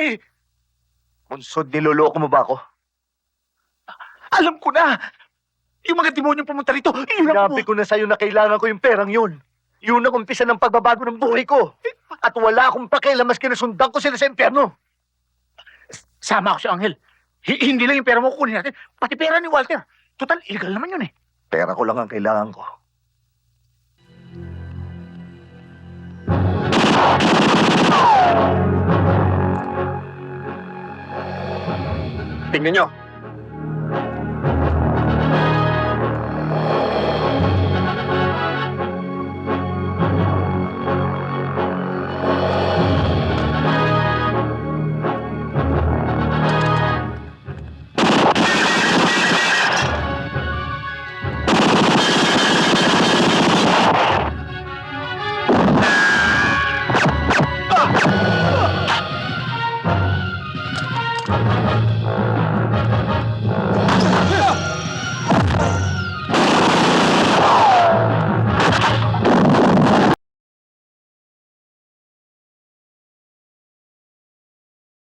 eh. Bunsod, niloloko mo ba ako? Alam ko na. Yung mga demonyong pumunta rito, yun ang Sinabi ko na sa'yo na kailangan ko yung perang yun. Yun ang umpisa ng pagbabago ng buhay ko. At wala akong pakialam maski nasundan ko sila sa impyerno. Sama ako si Angel. Hindi lang yung pera mo kukunin natin, pati pera ni Walter. Total, illegal naman yun eh. Pera ko lang ang kailangan ko. Tingnan nyo.